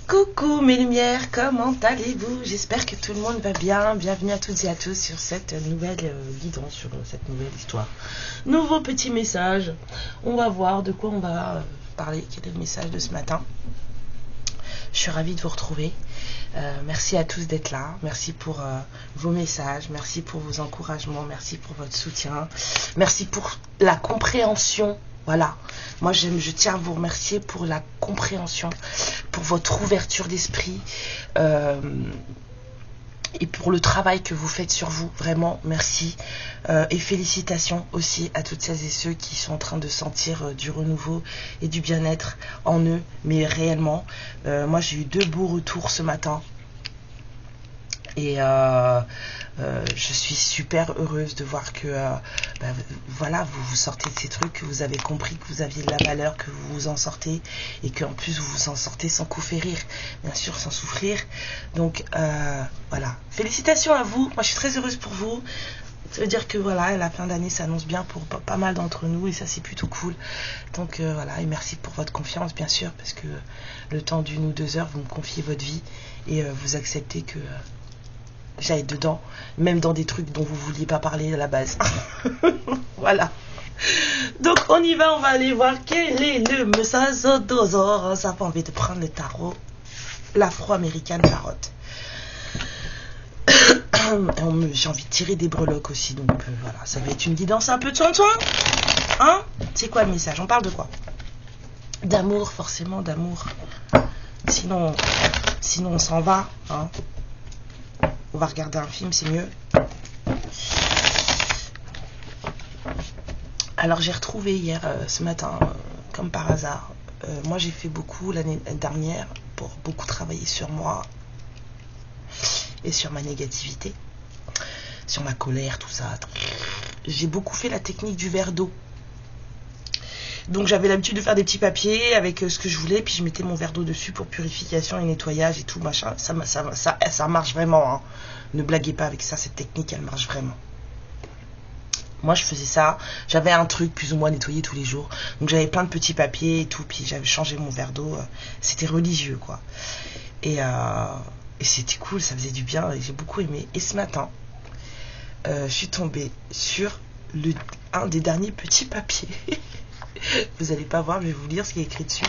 Coucou mes lumières, comment allez-vous? J'espère que tout le monde va bien. Bienvenue à toutes et à tous sur cette nouvelle guidon, sur cette nouvelle histoire. Nouveau petit message. On va voir de quoi on va parler. Quel est le message de ce matin? Je suis ravie de vous retrouver. Merci à tous d'être là. Merci pour vos messages. Merci pour vos encouragements. Merci pour votre soutien. Merci pour la compréhension. Voilà, moi je tiens à vous remercier pour la compréhension, pour votre ouverture d'esprit et pour le travail que vous faites sur vous. Vraiment, merci. Et félicitations aussi à toutes celles et ceux qui sont en train de sentir du renouveau et du bien-être en eux, mais réellement. Moi j'ai eu 2 beaux retours ce matin. Et je suis super heureuse de voir que voilà, vous sortez de ces trucs, que vous avez compris que vous aviez de la valeur, que vous vous en sortez et qu'en plus vous vous en sortez sans coup férir, bien sûr sans souffrir. Donc voilà, félicitations à vous. Moi je suis très heureuse pour vous. Ça veut dire que voilà, la fin d'année s'annonce bien pour pas mal d'entre nous et ça c'est plutôt cool. Donc voilà, et merci pour votre confiance bien sûr, parce que le temps d'1 ou 2 heures vous me confiez votre vie et vous acceptez que j'aille dedans, même dans des trucs dont vous vouliez pas parler à la base. Voilà. Donc on y va, on va aller voir quel est le message d'Ozor. Ça fait envie de prendre le tarot, l'afro-américaine tarot. J'ai envie de tirer des breloques aussi, donc voilà, ça va être une guidance un peu de soin. Hein? C'est quoi le message? On parle de quoi? D'amour, forcément, d'amour. Sinon on s'en va, hein? On va regarder un film, c'est mieux. Alors j'ai retrouvé hier, ce matin, comme par hasard. Moi j'ai fait beaucoup l'année dernière pour beaucoup travailler sur moi et sur ma négativité, sur ma colère, tout ça. J'ai beaucoup fait la technique du verre d'eau. Donc j'avais l'habitude de faire des petits papiers avec ce que je voulais, puis je mettais mon verre d'eau dessus pour purification et nettoyage et tout machin. Ça marche vraiment, hein. Ne blaguez pas avec ça, cette technique elle marche vraiment. Moi je faisais ça, j'avais un truc plus ou moins nettoyé tous les jours. Donc j'avais plein de petits papiers et tout, puis j'avais changé mon verre d'eau. C'était religieux quoi. Et c'était cool, ça faisait du bien et j'ai beaucoup aimé. Et ce matin, je suis tombée sur un des derniers petits papiers. Vous n'allez pas voir, je vais vous lire ce qui est écrit dessus.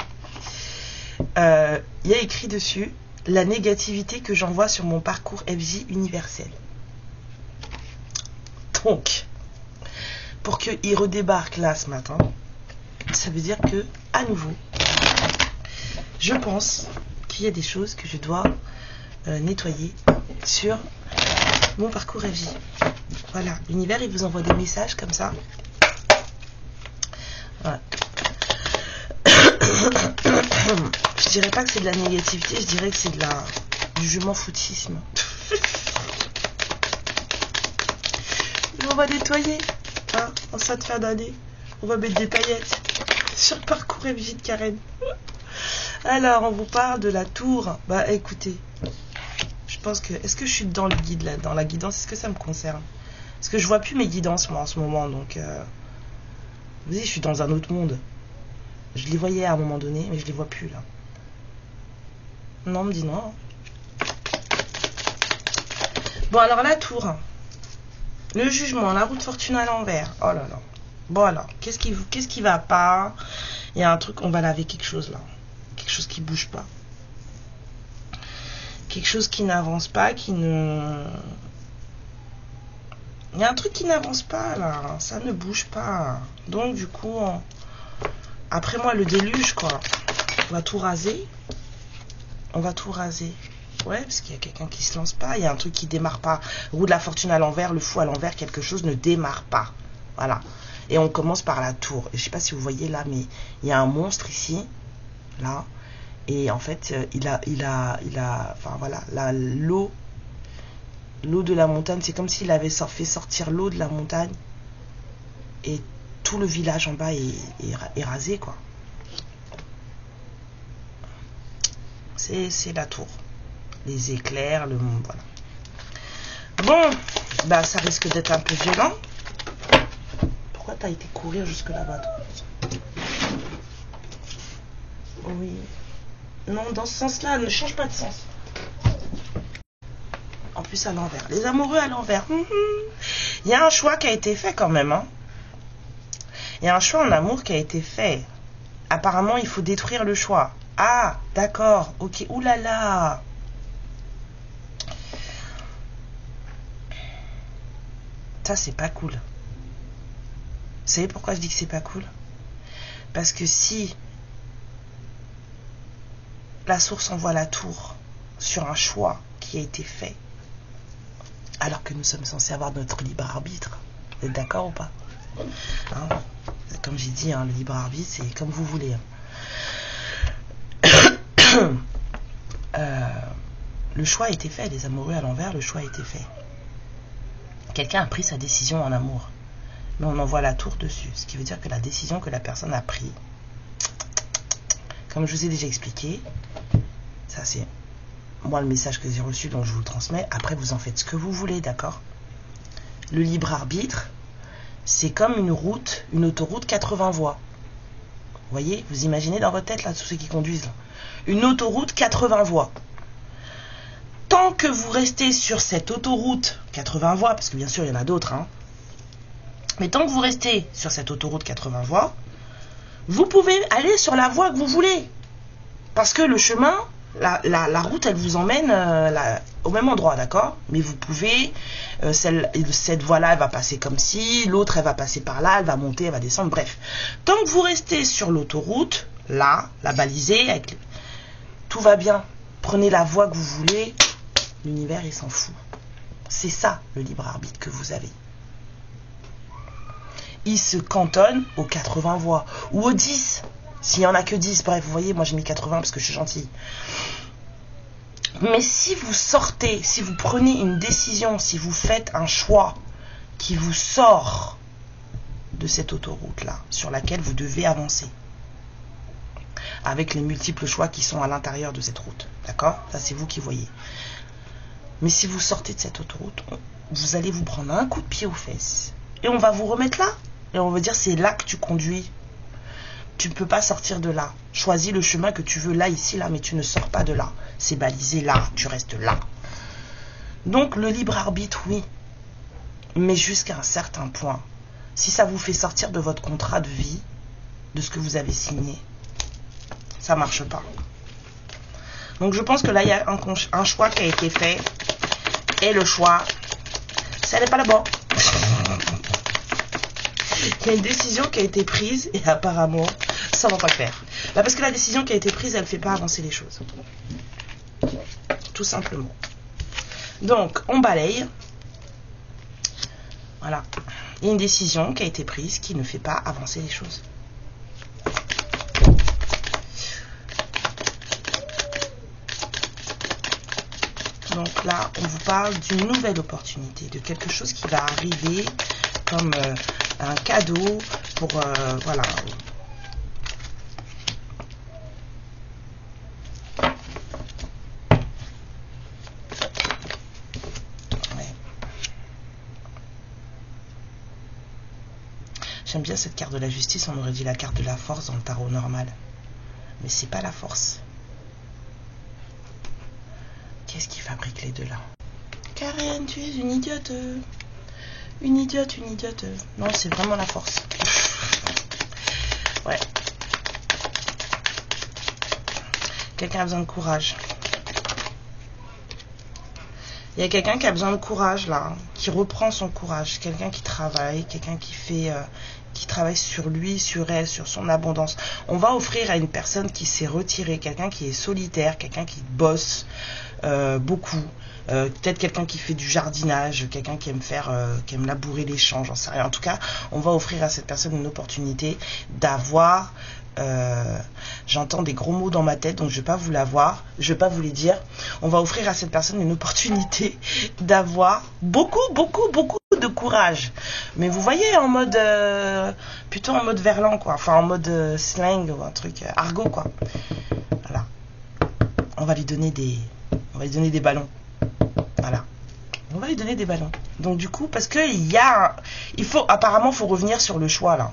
Il y a écrit dessus « La négativité que j'envoie sur mon parcours FJ universel ». Donc, pour qu'il redébarque là ce matin, ça veut dire que, à nouveau, je pense qu'il y a des choses que je dois nettoyer sur mon parcours FJ. Voilà, l'univers il vous envoie des messages comme ça. Ouais. Je dirais pas que c'est de la négativité, je dirais que c'est du je m'en foutisme. On va nettoyer, hein, en cette fin d'année. On va mettre des paillettes sur le parcours FJ de Karen. Alors, on vous parle de la tour. Bah écoutez, je pense que... Est-ce que je suis dans le guide là, dans la guidance? Est-ce que ça me concerne? Parce que je vois plus mes guidances moi en ce moment, donc... Vous voyez, je suis dans un autre monde. Je les voyais à un moment donné, mais je les vois plus là. Non, on me dit non. Bon, alors la tour. Le jugement, la route fortune à l'envers. Oh là là. Bon alors, qu'est-ce qui va pas? Il y a un truc, on va laver quelque chose là. Quelque chose qui bouge pas. Quelque chose qui n'avance pas, qui ne... Il y a un truc qui n'avance pas là, ça ne bouge pas. Donc du coup, après moi le déluge quoi. On va tout raser. On va tout raser. Ouais, parce qu'il y a quelqu'un qui se lance pas. Il y a un truc qui démarre pas. Roue de la fortune à l'envers, le fou à l'envers, quelque chose ne démarre pas. Voilà. Et on commence par la tour. Je sais pas si vous voyez là, mais il y a un monstre ici, là. Et en fait, enfin voilà, l'eau de la montagne, c'est comme s'il avait fait sortir l'eau de la montagne et tout le village en bas est rasé quoi. C'est la tour, les éclairs, le monde, voilà. Bon, bah ça risque d'être un peu violent. t'as été courir jusque là-bas, toi? Oui. Non, dans ce sens-là, ne change pas de sens. En plus, à l'envers. Les amoureux à l'envers. Il y a un choix qui a été fait quand même. Hein. Il y a un choix en amour qui a été fait. Apparemment, il faut détruire le choix. Ah, d'accord. Ok. Ouh là là. Ça, c'est pas cool. Vous savez pourquoi je dis que c'est pas cool? Parce que si la source envoie la tour sur un choix qui a été fait, alors que nous sommes censés avoir notre libre arbitre, vous êtes d'accord ou pas? Hein, comme j'ai dit, hein, le libre arbitre, c'est comme vous voulez. Le choix a été fait, les amoureux à l'envers, le choix a été fait. Quelqu'un a pris sa décision en amour, mais on envoie la tour dessus, ce qui veut dire que la décision que la personne a prise, comme je vous ai déjà expliqué, ça c'est moi le message que j'ai reçu, donc je vous le transmets. Après, vous en faites ce que vous voulez, d'accord? Le libre arbitre, c'est comme une route, une autoroute 80 voies. Vous voyez, vous imaginez dans votre tête, là, tous ceux qui conduisent, là, une autoroute 80 voies. Tant que vous restez sur cette autoroute 80 voies, parce que bien sûr, il y en a d'autres, hein, mais tant que vous restez sur cette autoroute 80 voies, vous pouvez aller sur la voie que vous voulez. Parce que le chemin, la route, elle vous emmène au même endroit, d'accord? Mais vous pouvez, cette voie-là, elle va passer comme ci, l'autre, elle va passer par là, elle va monter, elle va descendre, bref. Tant que vous restez sur l'autoroute, là, la balisée, tout va bien. Prenez la voie que vous voulez, l'univers, il s'en fout. C'est ça, le libre arbitre que vous avez. Il se cantonne aux 80 voies, ou aux 10. S'il n'y en a que 10, bref, vous voyez, moi j'ai mis 80 parce que je suis gentille. Mais si vous sortez, si vous prenez une décision, si vous faites un choix qui vous sort de cette autoroute-là, sur laquelle vous devez avancer, avec les multiples choix qui sont à l'intérieur de cette route, d'accord? Ça, c'est vous qui voyez. Mais si vous sortez de cette autoroute, vous allez vous prendre un coup de pied aux fesses. Et on va vous remettre là. Et on va dire, c'est là que tu conduis. Tu ne peux pas sortir de là. Choisis le chemin que tu veux là, ici, là, mais tu ne sors pas de là. C'est balisé là, tu restes là. Donc, le libre arbitre, oui. Mais jusqu'à un certain point. Si ça vous fait sortir de votre contrat de vie, de ce que vous avez signé, ça ne marche pas. Donc, je pense que là, il y a un choix qui a été fait. Et le choix, ça n'est pas là bas. Il y a une décision qui a été prise et apparemment, ça ne va pas le faire. Là, parce que la décision qui a été prise, elle ne fait pas avancer les choses. Tout simplement. Donc, on balaye. Voilà. Il y a une décision qui a été prise qui ne fait pas avancer les choses. Donc là, on vous parle d'une nouvelle opportunité, de quelque chose qui va arriver comme un cadeau pour, voilà. Ouais. J'aime bien cette carte de la justice, on aurait dit la carte de la force dans le tarot normal. Mais c'est pas la force. Qu'est-ce qui fabrique les deux là? Karen, tu es une idiote. Une idiote, une idiote. Non, c'est vraiment la force. Ouais. Quelqu'un a besoin de courage. Il y a quelqu'un qui a besoin de courage là, qui reprend son courage. Quelqu'un qui travaille, quelqu'un qui fait, qui travaille sur lui, sur elle, sur son abondance. On va offrir à une personne qui s'est retirée, quelqu'un qui est solitaire, quelqu'un qui bosse beaucoup. Peut-être quelqu'un qui fait du jardinage, quelqu'un qui aime qui aime labourer les champs, j'en sais rien. En tout cas, on va offrir à cette personne une opportunité d'avoir, j'entends des gros mots dans ma tête, donc je vais pas vous les dire. On va offrir à cette personne une opportunité d'avoir beaucoup de courage. Mais vous voyez, en mode, plutôt en mode verlan, quoi. Enfin, en mode slang ou un truc argot, quoi. Voilà. On va lui donner des ballons. Voilà. On va lui donner des ballons. Donc du coup, parce que apparemment, faut revenir sur le choix là.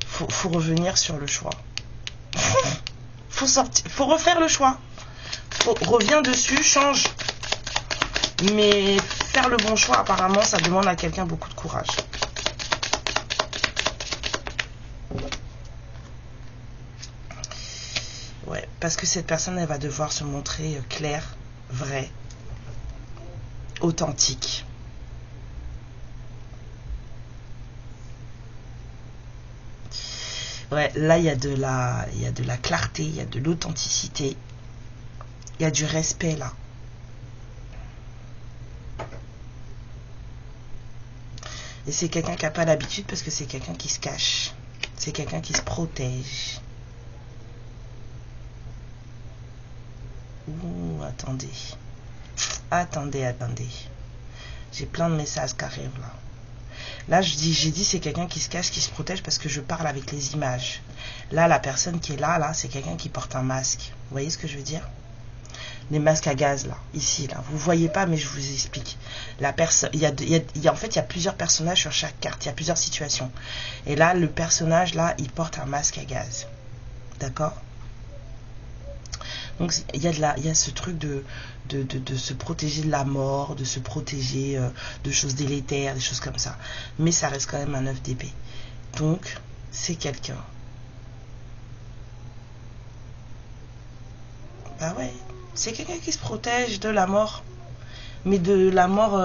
Faut revenir sur le choix. Faut refaire le choix. Reviens dessus, change. Mais faire le bon choix, apparemment, ça demande à quelqu'un beaucoup de courage. Ouais, parce que cette personne, elle va devoir se montrer claire, vraie, authentique. Ouais, là, il y a de la clarté, il y a de l'authenticité, il y a du respect, là. Et c'est quelqu'un qui n'a pas l'habitude parce que c'est quelqu'un qui se cache. C'est quelqu'un qui se protège. Ouh, attendez. Attendez. J'ai plein de messages qui arrivent là. Là, j'ai dit c'est quelqu'un qui se cache, qui se protège parce que je parle avec les images. Là, la personne qui est là, c'est quelqu'un qui porte un masque. Vous voyez ce que je veux dire? Les masques à gaz, là, ici, là. Vous voyez pas, mais je vous explique. La personne, en fait, il y a plusieurs personnages sur chaque carte. Il y a plusieurs situations. Et là, le personnage, là, il porte un masque à gaz. D'accord? Donc, il y a ce truc de se protéger de la mort, de se protéger de choses délétères, des choses comme ça. Mais ça reste quand même un 9 d'épée. Donc, c'est quelqu'un. Bah ouais, c'est quelqu'un qui se protège de la mort. Mais de la mort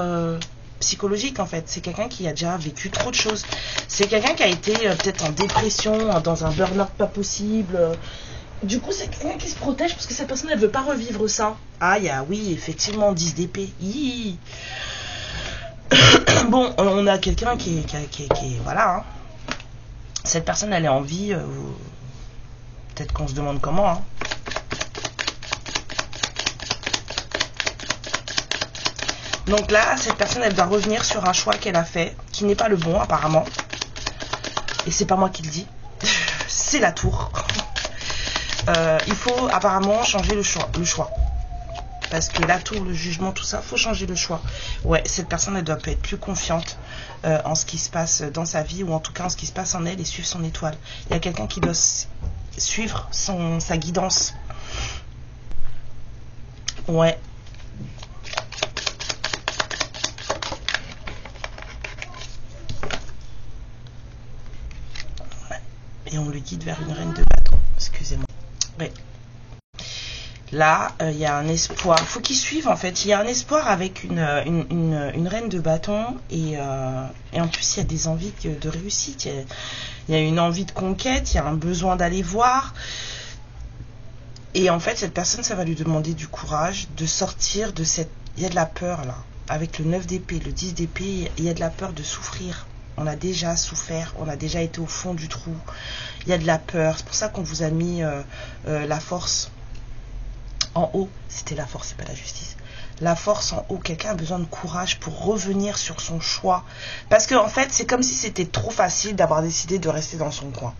psychologique, en fait. C'est quelqu'un qui a déjà vécu trop de choses. C'est quelqu'un qui a été peut-être en dépression, dans un burn-out pas possible. Du coup, c'est quelqu'un qui se protège parce que cette personne, elle veut pas revivre ça. Ah, oui, effectivement, 10 d'épée. Bon, on a quelqu'un qui voilà. Hein. Cette personne, elle est en vie. Peut-être qu'on se demande comment. Hein. Donc là, cette personne, elle doit revenir sur un choix qu'elle a fait, qui n'est pas le bon, apparemment. Et c'est pas moi qui le dis. C'est la tour. Il faut apparemment changer le choix. Parce que la tour, le jugement, tout ça, faut changer le choix. Ouais, cette personne, elle doit peut être plus confiante en ce qui se passe dans sa vie, ou en tout cas en ce qui se passe en elle, et suivre son étoile. Il y a quelqu'un qui doit suivre sa guidance. Ouais. Et on le guide vers une reine de bâton. Excusez-moi. Ouais. Là, il y a un espoir. Il faut qu'il suive, en fait. Il y a un espoir avec une reine de bâton. Et en plus, il y a des envies de réussite. Il y a une envie de conquête. Il y a un besoin d'aller voir. Et en fait, cette personne, ça va lui demander du courage de sortir de cette... Il y a de la peur, là. Avec le 9 d'épée, le 10 d'épée, il y a de la peur de souffrir. On a déjà souffert, on a déjà été au fond du trou. Il y a de la peur. C'est pour ça qu'on vous a mis la force en haut. C'était la force, c'est pas la justice. La force en haut. Quelqu'un a besoin de courage pour revenir sur son choix. Parce que en fait, c'est comme si c'était trop facile d'avoir décidé de rester dans son coin.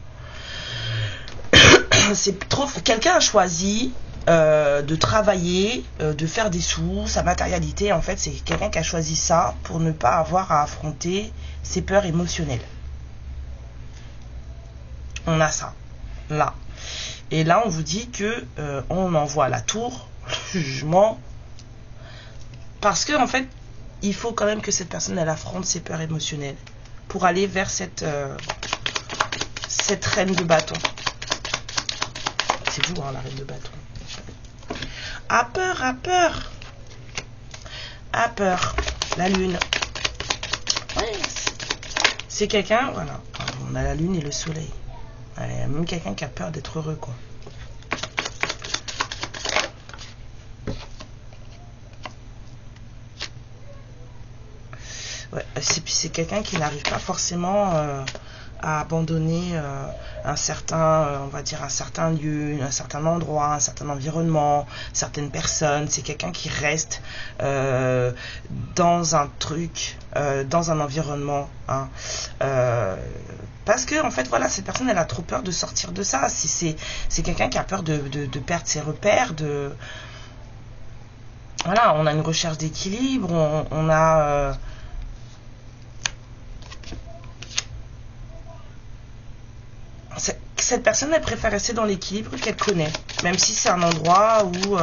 Quelqu'un a choisi de travailler, de faire des sous, sa matérialité. En fait, c'est quelqu'un qui a choisi ça pour ne pas avoir à affronter ses peurs émotionnelles. On a ça, là. Et là, on vous dit que on envoie la tour, le jugement. Parce que, en fait, il faut quand même que cette personne, elle affronte ses peurs émotionnelles pour aller vers cette reine de bâton. C'est vous, hein, la reine de bâton. À peur. La lune. Ouais, c'est quelqu'un, voilà. On a la lune et le soleil. Il y a même quelqu'un qui a peur d'être heureux, quoi. Ouais, c'est quelqu'un qui n'arrive pas forcément à abandonner un certain, on va dire, un certain lieu, un certain endroit, un certain environnement, certaines personnes. C'est quelqu'un qui reste dans un truc, dans un environnement. Hein, parce que, en fait, voilà, cette personne, elle a trop peur de sortir de ça. C'est quelqu'un qui a peur de perdre ses repères, voilà, on a une recherche d'équilibre, on a... cette personne, elle préfère rester dans l'équilibre qu'elle connaît. Même si c'est un endroit où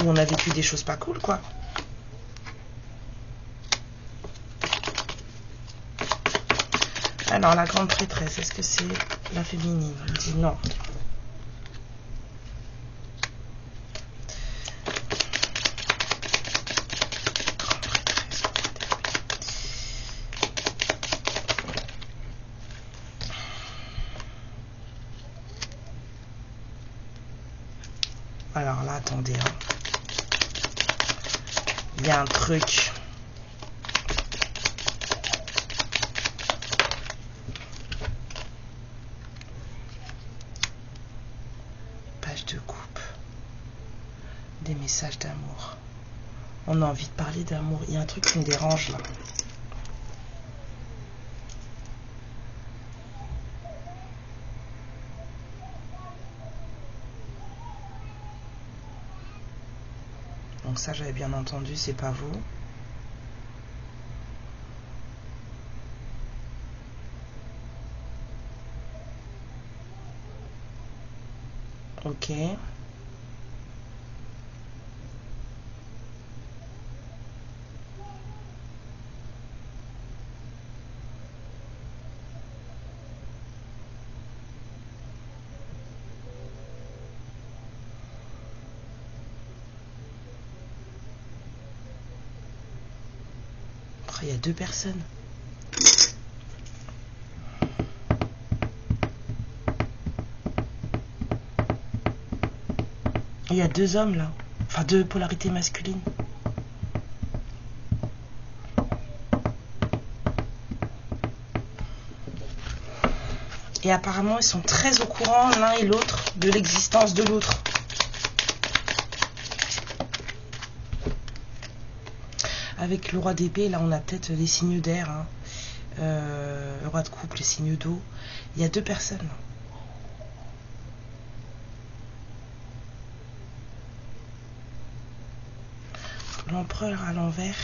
on a vécu des choses pas cool, quoi. Alors, la grande prêtresse, est-ce que c'est la féminine? On dit non. Alors là, attendez. Hein. Il y a un truc. Page de coupe. Des messages d'amour. On a envie de parler d'amour. Il y a un truc qui me dérange là. Donc ça, j'avais bien entendu, c'est pas vous. Ok. Il y a 2 personnes. Il y a 2 hommes là. Enfin 2 polarités masculines. Et apparemment ils sont très au courant l'un et l'autre de l'existence de l'autre. Avec le roi d'épée, là on a peut-être les signes d'air, hein. Le roi de coupe, les signes d'eau. Il y a 2 personnes. L'empereur à l'envers.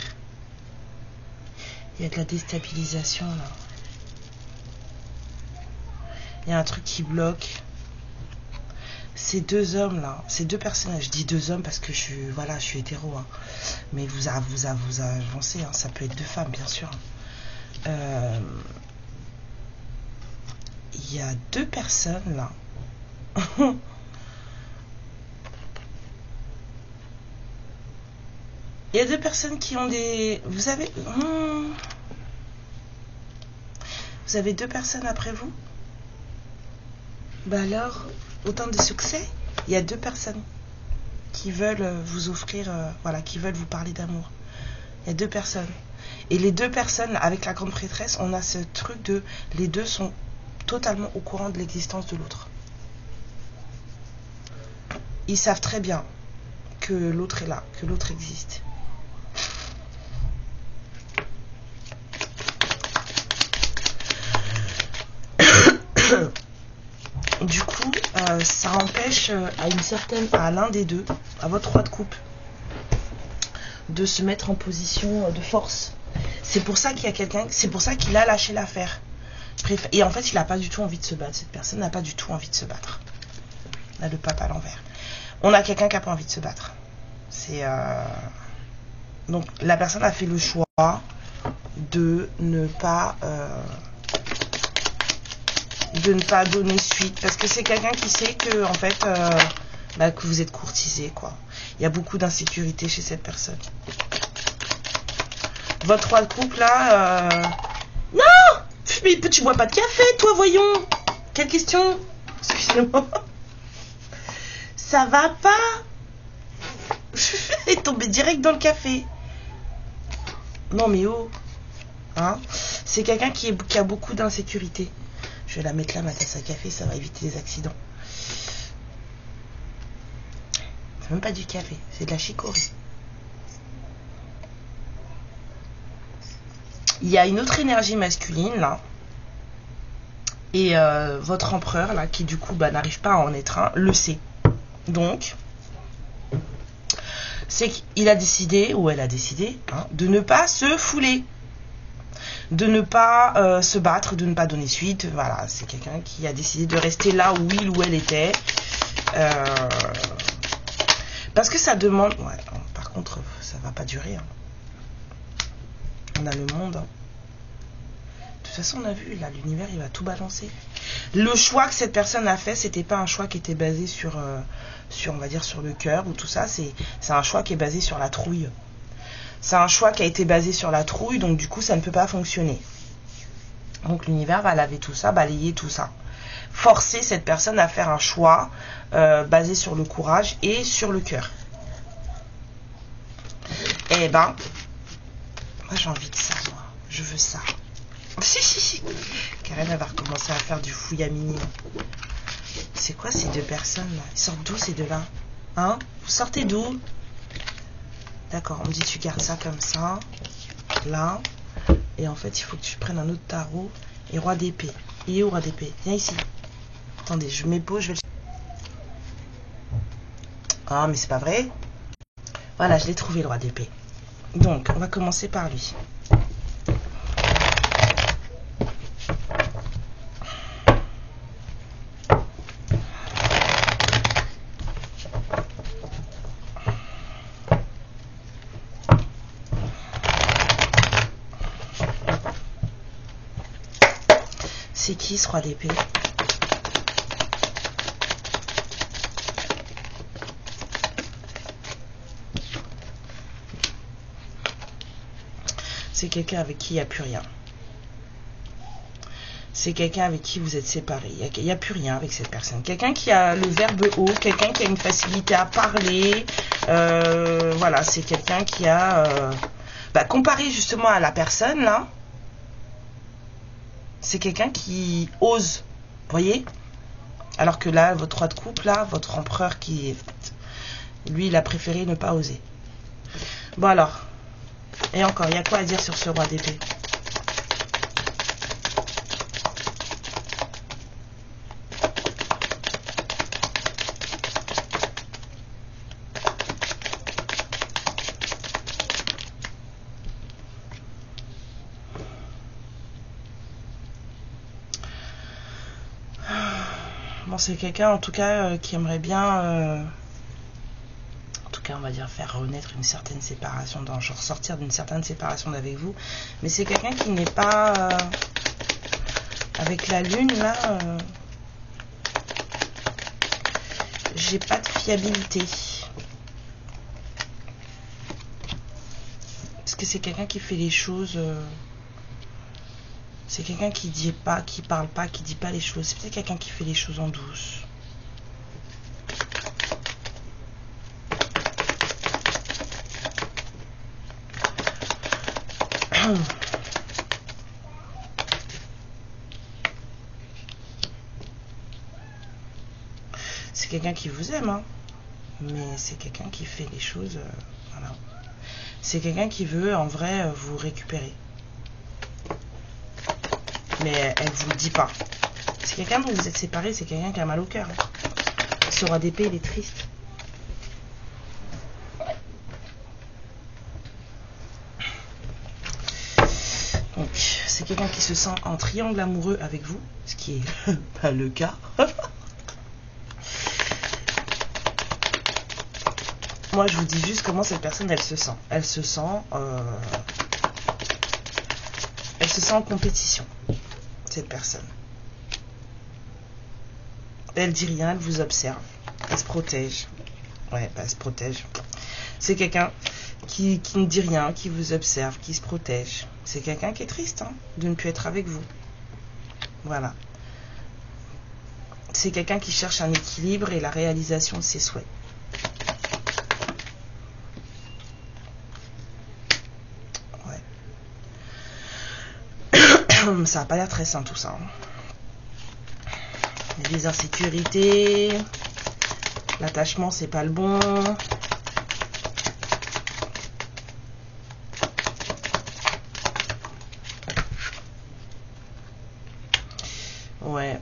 Il y a de la déstabilisation là. Il y a un truc qui bloque. Ces 2 hommes là, ces 2 personnages, je dis 2 hommes parce que je suis hétéro, hein. Mais vous avancez, hein. Ça peut être 2 femmes bien sûr. Il y a 2 personnes là. Il y a 2 personnes qui ont des... Vous avez 2 personnes après vous. Bah alors, autant de succès. Il y a 2 personnes qui veulent vous offrir, qui veulent vous parler d'amour. Il y a 2 personnes. Et les 2 personnes, avec la grande prêtresse, on a ce truc de... Les 2 sont totalement au courant de l'existence de l'autre. Ils savent très bien que l'autre est là, que l'autre existe. Du coup, ça empêche à l'un des 2, à votre roi de coupe, de se mettre en position de force. C'est pour ça qu'il y a quelqu'un, c'est pour ça qu'il a lâché l'affaire. Et en fait, il n'a pas du tout envie de se battre. Cette personne n'a pas du tout envie de se battre. Là, le pape à l'envers. On a quelqu'un qui n'a pas envie de se battre. Donc, la personne a fait le choix de ne pas donner suite, parce que c'est quelqu'un qui sait que en fait que vous êtes courtisé, quoi. Il y a beaucoup d'insécurité chez cette personne. Votre roi de couple là, non, mais tu bois pas de café, toi, voyons. Quelle question? Excusez-moi. Ça va pas? Il est tombé direct dans le café. Non mais oh, hein? C'est quelqu'un qui a beaucoup d'insécurité. Je vais la mettre là, ma tasse à café, ça va éviter les accidents. C'est même pas du café, c'est de la chicorée. Il y a une autre énergie masculine là. Et votre empereur là, qui du coup n'arrive pas à en être un, le sait. Donc, c'est qu'il a décidé, ou elle a décidé, hein, de ne pas se fouler, de ne pas se battre, de ne pas donner suite. Voilà, c'est quelqu'un qui a décidé de rester là où il ou elle était. Parce que ça demande... Ouais, par contre, ça va pas durer. Hein. On a le monde. Hein. De toute façon, on a vu, là, l'univers, il va tout balancer. Le choix que cette personne a fait, c'était pas un choix qui était basé sur, on va dire, sur le cœur ou tout ça. C'est un choix qui est basé sur la trouille. C'est un choix qui a été basé sur la trouille, donc du coup, ça ne peut pas fonctionner. Donc l'univers va laver tout ça, balayer tout ça. Forcer cette personne à faire un choix basé sur le courage et sur le cœur. Eh ben, moi j'ai envie de ça, moi. Je veux ça. Karen, elle va recommencer à faire du fouillamini. C'est quoi ces deux personnes là? Ils sortent d'où ces deux-là? Hein? Vous sortez d'où? D'accord, on me dit tu gardes ça comme ça. Là. Et en fait, il faut que tu prennes un autre tarot. Et roi d'épée. Il est où, roi d'épée? Viens ici. Attendez, je mets beau, je vais le... Ah, mais c'est pas vrai. Voilà, je l'ai trouvé, le roi d'épée. Donc, on va commencer par lui. C'est qui ce roi d'épée? C'est quelqu'un avec qui il n'y a plus rien. C'est quelqu'un avec qui vous êtes séparés. Il n'y a plus rien avec cette personne. Quelqu'un qui a le verbe haut, quelqu'un qui a une facilité à parler. Voilà, c'est quelqu'un qui a... comparé justement à la personne, là, c'est quelqu'un qui ose. Vous voyez? Alors que là, votre roi de coupe, là, votre empereur qui... Lui, il a préféré ne pas oser. Bon alors... Et encore, il y a quoi à dire sur ce roi d'épée? Bon, c'est quelqu'un en tout cas qui aimerait bien... on va dire faire renaître une certaine séparation, dans genre sortir d'une certaine séparation d'avec vous, mais c'est quelqu'un qui n'est pas avec la lune là, j'ai pas de fiabilité, parce que c'est quelqu'un qui fait les choses, c'est quelqu'un qui dit pas, qui parle pas, qui dit pas les choses, c'est peut-être quelqu'un qui fait les choses en douce. C'est quelqu'un qui vous aime, hein, mais c'est quelqu'un qui fait les choses, voilà. C'est quelqu'un qui veut en vrai vous récupérer, mais elle vous le dit pas. C'est quelqu'un dont vous êtes séparés, c'est quelqu'un qui a mal au cœur. Hein. Ce roi d'épée, il est triste. Donc, c'est quelqu'un qui se sent en triangle amoureux avec vous, ce qui est pas le cas. Moi, je vous dis juste comment cette personne, elle se sent. Elle se sent en compétition, cette personne. Elle dit rien, elle vous observe. Elle se protège. Ouais, elle se protège. C'est quelqu'un qui ne dit rien, qui vous observe, qui se protège. C'est quelqu'un qui est triste hein, de ne plus être avec vous. Voilà. C'est quelqu'un qui cherche un équilibre et la réalisation de ses souhaits. Ouais. Ça n'a pas l'air très sain tout ça. Hein. Il y a des insécurités. L'attachement, c'est pas le bon. Ouais.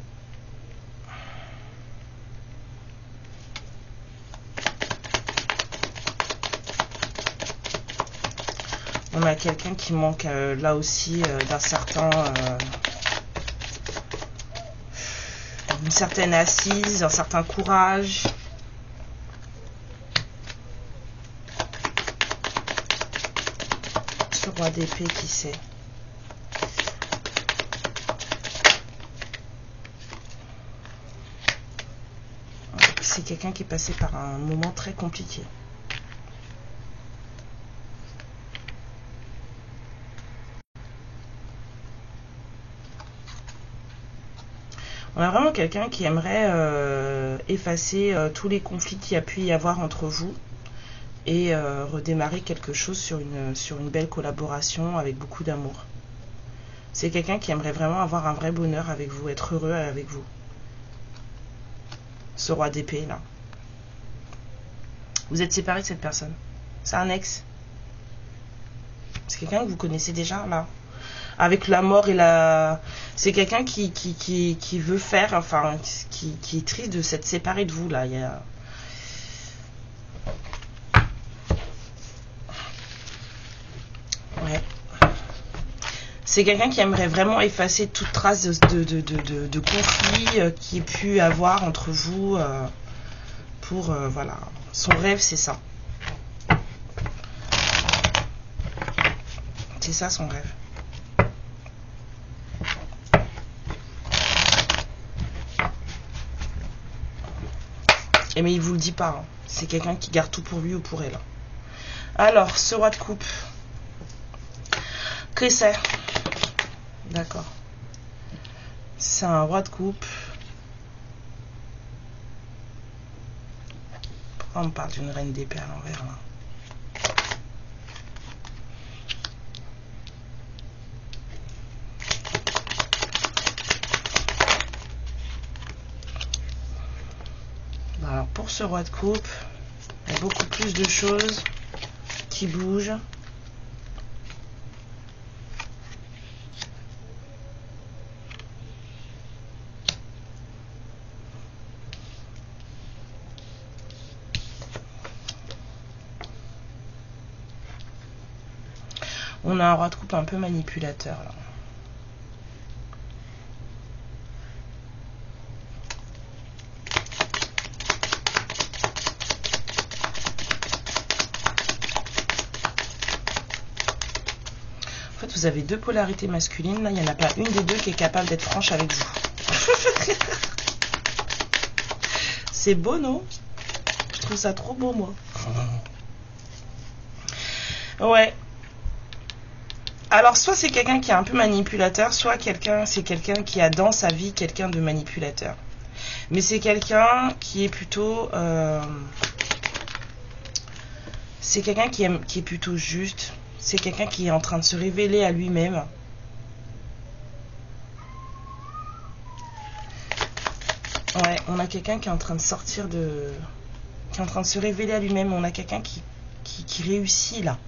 On a quelqu'un qui manque là aussi d'un certain... une certaine assise, un certain courage. Ce roi d'épée, qui sait? C'est quelqu'un qui est passé par un moment très compliqué. On a vraiment quelqu'un qui aimerait effacer tous les conflits qu'il y a pu y avoir entre vous et redémarrer quelque chose sur une belle collaboration avec beaucoup d'amour. C'est quelqu'un qui aimerait vraiment avoir un vrai bonheur avec vous, être heureux avec vous. Ce roi d'épée là. Vous êtes séparé de cette personne. C'est un ex. C'est quelqu'un que vous connaissez déjà là. Avec la mort et la... C'est quelqu'un qui veut faire, enfin, qui est triste de s'être séparé de vous là. Il y a... Ouais. C'est quelqu'un qui aimerait vraiment effacer toute trace de conflit qui ait pu avoir entre vous pour, voilà. Son rêve, c'est ça. C'est ça son rêve. Et mais il vous le dit pas. Hein. C'est quelqu'un qui garde tout pour lui ou pour elle. Alors, ce roi de coupe. Que c'est? D'accord. C'est un roi de coupe. Pourquoi on me parle d'une reine d'épée à l'envers là? Alors pour ce roi de coupe, il y a beaucoup plus de choses qui bougent. On a un roi de coupe un peu manipulateur là. En fait, vous avez deux polarités masculines. Là, il n'y en a pas une des deux qui est capable d'être franche avec vous. C'est beau, non? Je trouve ça trop beau, moi. Ouais. Alors, soit c'est quelqu'un qui est un peu manipulateur, soit c'est quelqu'un qui a dans sa vie quelqu'un de manipulateur. Mais c'est quelqu'un qui est plutôt... c'est quelqu'un qui est plutôt juste. C'est quelqu'un qui est en train de se révéler à lui-même. Ouais, on a quelqu'un qui est en train de sortir de... qui est en train de se révéler à lui-même. On a quelqu'un qui réussit là.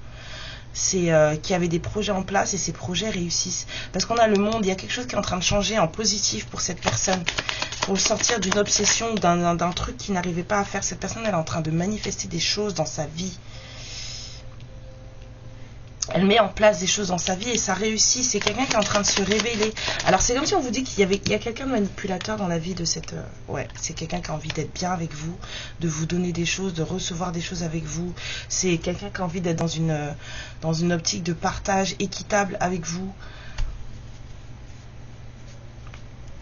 C'est qui avait des projets en place et ces projets réussissent. Parce qu'on a le monde, il y a quelque chose qui est en train de changer en positif pour cette personne. Pour le sortir d'une obsession, d'un truc qu'il n'arrivait pas à faire. Cette personne, elle est en train de manifester des choses dans sa vie. Elle met en place des choses dans sa vie et ça réussit. C'est quelqu'un qui est en train de se révéler. Alors c'est comme si on vous dit qu'il y a quelqu'un de manipulateur dans la vie de cette... ouais, c'est quelqu'un qui a envie d'être bien avec vous, de vous donner des choses, de recevoir des choses avec vous. C'est quelqu'un qui a envie d'être dans une optique de partage équitable avec vous.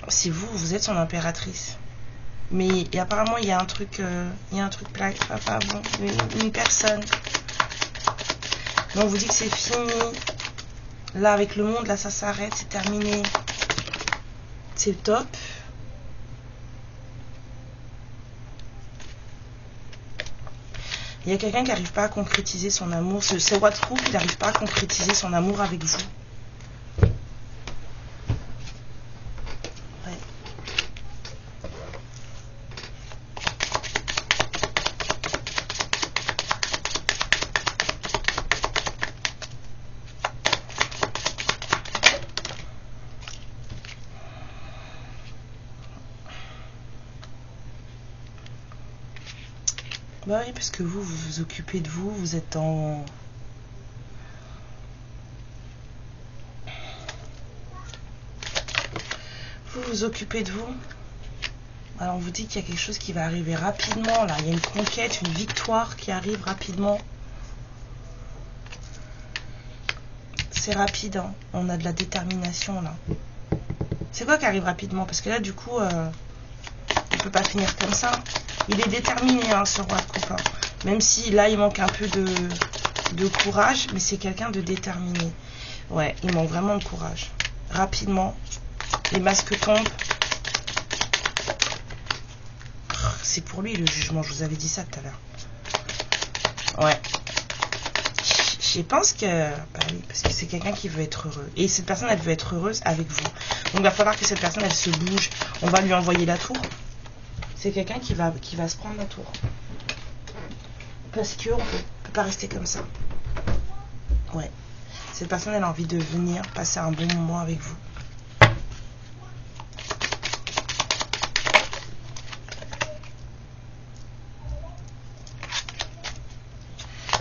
Si vous êtes son impératrice. Mais apparemment il y a un truc pas bon. Une personne. Mais on vous dit que c'est fini. Là, avec le monde, là, ça s'arrête, c'est terminé. C'est top. Il y a quelqu'un qui n'arrive pas à concrétiser son amour. Ce roi de coupe, il n'arrive pas à concrétiser son amour avec vous. Ouais. Bah oui, parce que vous vous occupez de vous, vous êtes en... vous occupez de vous. Alors on vous dit qu'il y a quelque chose qui va arriver rapidement là. Il y a une conquête, une victoire qui arrive rapidement. C'est rapide, hein. On a de la détermination là. C'est quoi qui arrive rapidement? Parce que là du coup, il peut pas finir comme ça. Il est déterminé, hein, ce roi de coupe. Hein. Même si là il manque un peu de courage, mais c'est quelqu'un de déterminé. Ouais, il manque vraiment de courage. Rapidement, les masques tombent. C'est pour lui le jugement, je vous avais dit ça tout à l'heure. Ouais. Je pense que... Bah oui, parce que c'est quelqu'un qui veut être heureux. Et cette personne, elle veut être heureuse avec vous. Donc il va falloir que cette personne, elle se bouge. On va lui envoyer la tour. C'est quelqu'un qui va se prendre la tour. Parce qu'on ne peut pas rester comme ça. Ouais. Cette personne, elle a envie de venir passer un bon moment avec vous.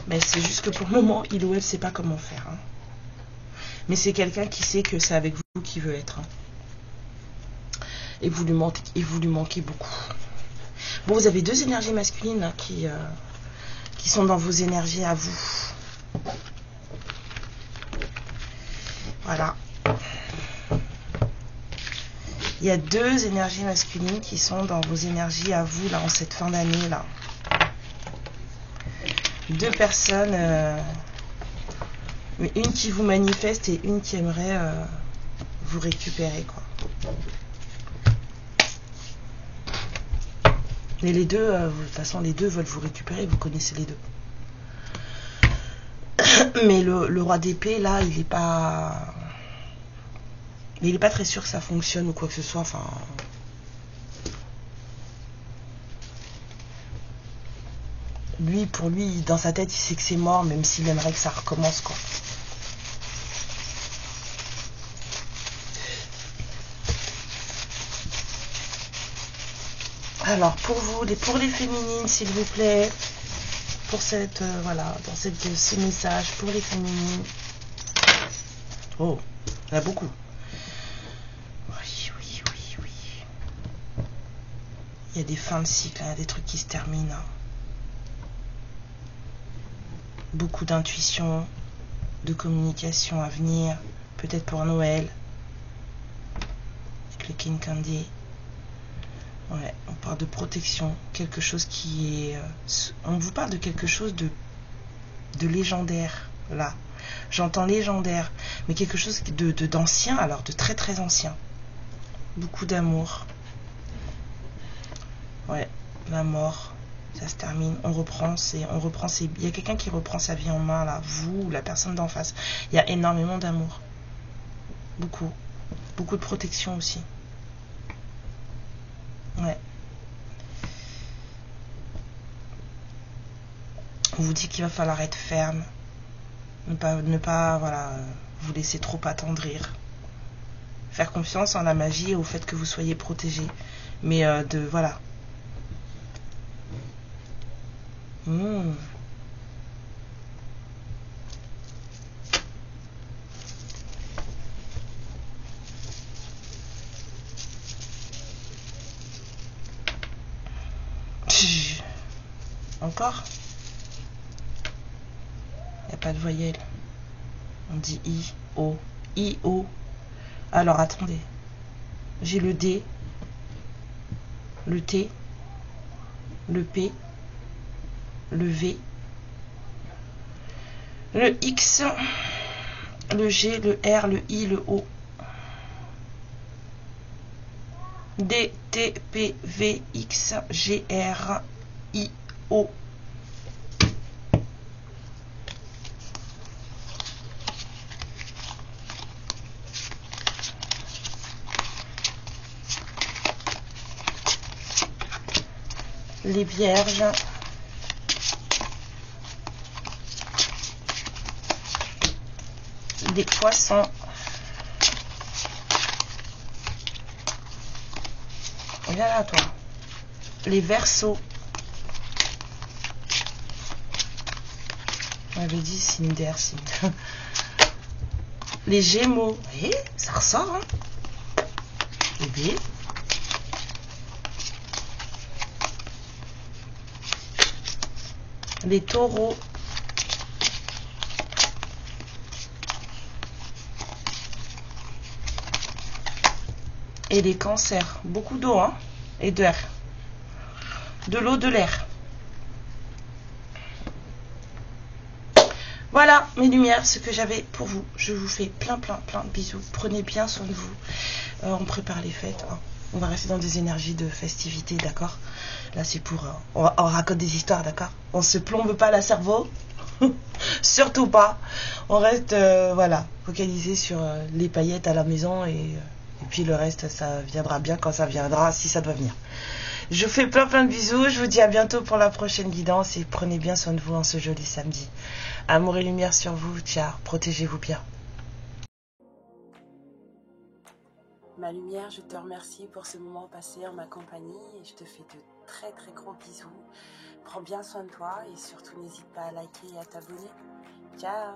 Mais c'est juste que pour le moment, il ou elle ne sait pas comment faire. Hein. Mais c'est quelqu'un qui sait que c'est avec vous qu'il veut être. Hein. Et vous lui manquez beaucoup. Bon, vous avez deux énergies masculines hein, qui sont dans vos énergies à vous. Voilà. Il y a deux énergies masculines qui sont dans vos énergies à vous, là, en cette fin d'année, là. Deux personnes, mais une qui vous manifeste et une qui aimerait vous récupérer, quoi. Mais les deux, de toute façon, les deux veulent vous récupérer, vous connaissez les deux. Mais le roi d'épée, là, il n'est pas... Mais il n'est pas très sûr que ça fonctionne ou quoi que ce soit, enfin... Lui, pour lui, dans sa tête, il sait que c'est mort, même s'il aimerait que ça recommence, quoi. Alors, pour vous, pour les féminines, s'il vous plaît, pour cette, voilà, dans ce message, pour les féminines. Oh, il y en a beaucoup. Oui, oui, oui, oui. Il y a des fins de cycle, hein, des trucs qui se terminent. Hein. Beaucoup d'intuition, de communication à venir, peut-être pour Noël, avec le King Candy. Ouais, on parle de protection, quelque chose qui est... on vous parle de quelque chose de légendaire, là. J'entends légendaire, mais quelque chose d'ancien, alors de très très ancien. Beaucoup d'amour. Ouais, la mort. Ça se termine, on reprend il y a quelqu'un qui reprend sa vie en main là, vous ou la personne d'en face. Il y a énormément d'amour. Beaucoup de protection aussi. Ouais. On vous dit qu'il va falloir être ferme, ne pas voilà, vous laisser trop attendrir. Faire confiance en la magie et au fait que vous soyez protégé. Mais voilà. Encore? Il n'y a pas de voyelle. On dit I, O. I, O. Alors attendez. J'ai le D, le T, le P, le V, le X, le G, le R, le I, le O. D, T, P, V, X, G, R, I, O. Les vierges. Les poissons. Viens là, toi. Les verseaux. On avait dit signe d'air, signe. Les gémeaux. Eh, ça ressort, hein. bébé. Les taureaux. Et les cancers. Beaucoup d'eau, hein, et d'air. De l'eau, de l'air. Voilà mes lumières, ce que j'avais pour vous. Je vous fais plein de bisous. Prenez bien soin de vous. On prépare les fêtes, hein. On va rester dans des énergies de festivité, d'accord? Là c'est pour... on raconte des histoires, d'accord? On se plombe pas le cerveau. Surtout pas. On reste, voilà, focalisé sur les paillettes à la maison et puis le reste, ça viendra bien quand ça viendra, si ça doit venir. Je vous fais plein de bisous. Je vous dis à bientôt pour la prochaine guidance et prenez bien soin de vous en ce joli samedi. Amour et lumière sur vous. Ciao. Protégez-vous bien. Ma lumière, je te remercie pour ce moment passé en ma compagnie et je te fais de très gros bisous. Prends bien soin de toi et surtout n'hésite pas à liker et à t'abonner. Ciao.